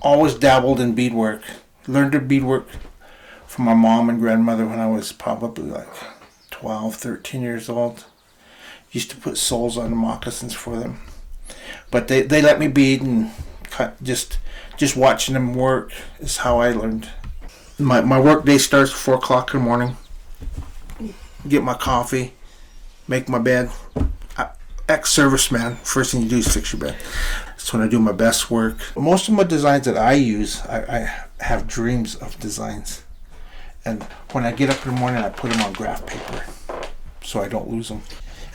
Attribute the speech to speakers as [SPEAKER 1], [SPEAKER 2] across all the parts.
[SPEAKER 1] always dabbled in beadwork. Learned to beadwork from my mom and grandmother when I was probably like 12, 13 years old. Used to put soles on the moccasins for them. But they let me bead, and just watching them work is how I learned. My work day starts at 4 o'clock in the morning. Get my coffee, make my bed. Ex-serviceman, first thing you do is fix your bed. That's when I do my best work. Most of my designs that I use, I have dreams of designs. And when I get up in the morning, I put them on graph paper so I don't lose them.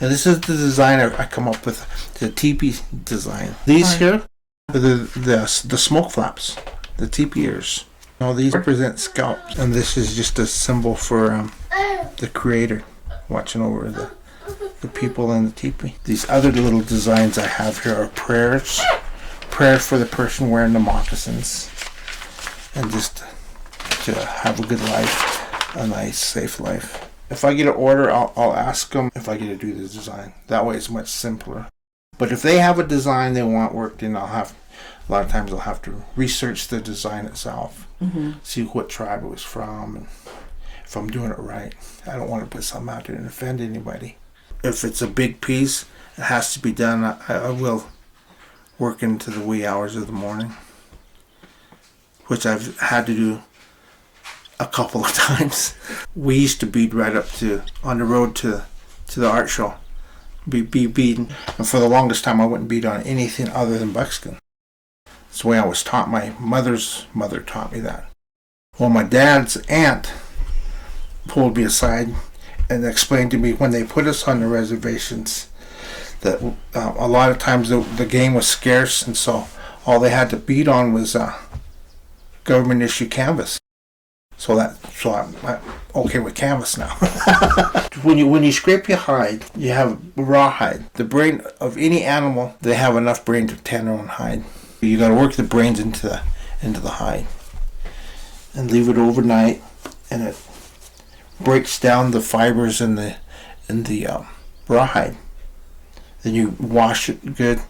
[SPEAKER 1] And this is the design I come up with, the teepee design. These here are the smoke flaps, the teepee ears. All these represent scalps, and this is just a symbol for the creator watching over the people in the teepee. These other little designs I have here are prayers for the person wearing the moccasins, and just to have a good life, a nice, safe life. If I get an order, I'll ask them if I get to do the design. That way it's much simpler. But if they have a design they want worked in, a lot of times I'll have to research the design itself, see what tribe it was from, and if I'm doing it right. I don't want to put something out there and offend anybody. If it's a big piece, it has to be done. I will work into the wee hours of the morning, which I've had to do a couple of times. We used to bead right up on the road to the art show. Be beading, and for the longest time I wouldn't bead on anything other than buckskin. It's the way I was taught. My mother's mother taught me that. Well, my dad's aunt pulled me aside and explained to me when they put us on the reservations that a lot of times the game was scarce, and so all they had to bead on was government issue canvas. So I'm okay with canvas now. When you scrape your hide, you have raw hide. The brain of any animal, they have enough brain to tan their own hide. You got to work the brains into the hide and leave it overnight, and it breaks down the fibers in the rawhide. Then you wash it good,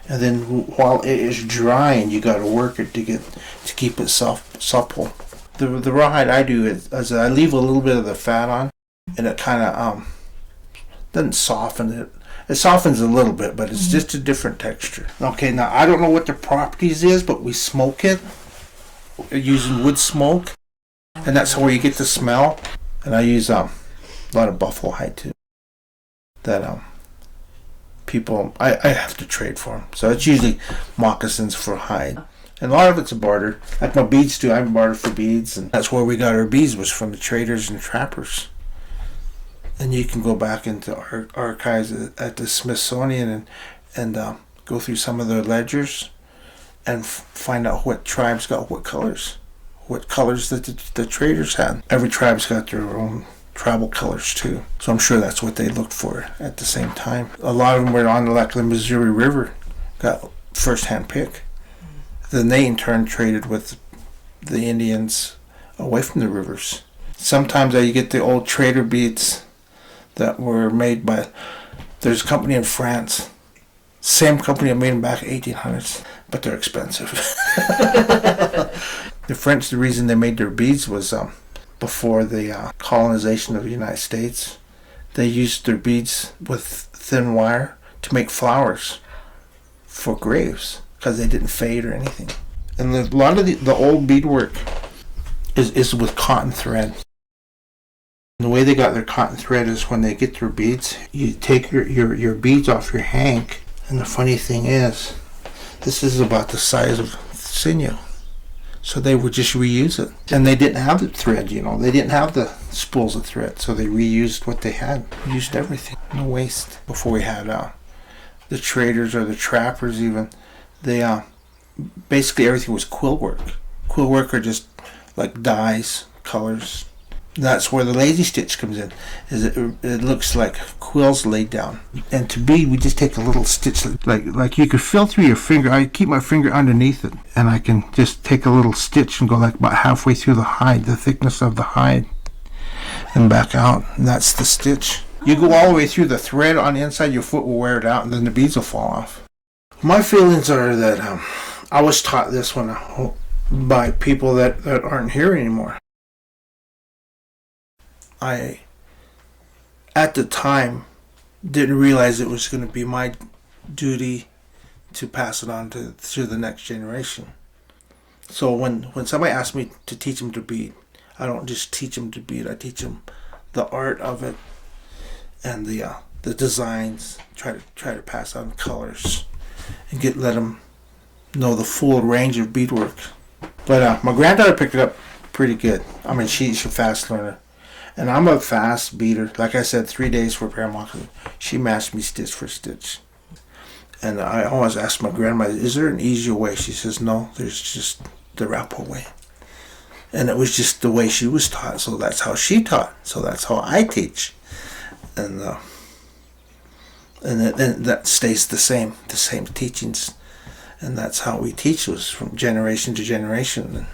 [SPEAKER 1] and then while it is drying, you got to work it to keep it supple. The rawhide I do is I leave a little bit of the fat on, and it kind of doesn't soften it. It softens a little bit, but it's just a different texture. Okay, now I don't know what the properties is, but we smoke it using wood smoke, and that's where you get the smell. And I use a lot of buffalo hide too. That people I have to trade for them, so it's usually moccasins for hide. And a lot of it's a barter. Like my beads too, I barter for beads, and that's where we got our beads, was from the traders and trappers. And you can go back into our archives at the Smithsonian and go through some of their ledgers and find out what tribes got what colors that the traders had. Every tribe's got their own tribal colors too, so I'm sure that's what they looked for at the same time. A lot of them were on the Missouri River, got first-hand pick. Then they in turn traded with the Indians away from the rivers. Sometimes you get the old trader beads that were made by, there's a company in France, same company that made them back in 1800s, but they're expensive. The French, the reason they made their beads was before the colonization of the United States, they used their beads with thin wire to make flowers for graves, because they didn't fade or anything. And a lot of the old beadwork is with cotton thread. And the way they got their cotton thread is when they get their beads, you take your beads off your hank, and the funny thing is, this is about the size of sinew. So they would just reuse it. And they didn't have the thread, they didn't have the spools of thread, so they reused what they had. Used everything, no waste. Before we had the traders or the trappers even, they basically everything was quill work. Quill work are just like dyes, colors. That's where the lazy stitch comes in. Is it looks like quills laid down. And to bead, we just take a little stitch, like you could feel through your finger. I keep my finger underneath it, and I can just take a little stitch and go like about halfway through the hide, the thickness of the hide, and back out. And that's the stitch. You go all the way through the thread on the inside, your foot will wear it out, and then the beads will fall off. My feelings are that I was taught this one by people that aren't here anymore. I, at the time, didn't realize it was going to be my duty to pass it on to the next generation. So when somebody asks me to teach them to bead, I don't just teach them to bead. I teach them the art of it and the designs. Try to pass on colors and let them know the full range of beadwork. But my granddaughter picked it up pretty good. I mean, she's a fast learner, and I'm a fast beater. Like I said, 3 days for a pair of moccasins. She matched me stitch for stitch. And I always ask my grandma, is there an easier way? She says, no, there's just the Arapaho way. And it was just the way she was taught, so that's how she taught. So that's how I teach. And that stays the same teachings. And that's how we teach, was from generation to generation.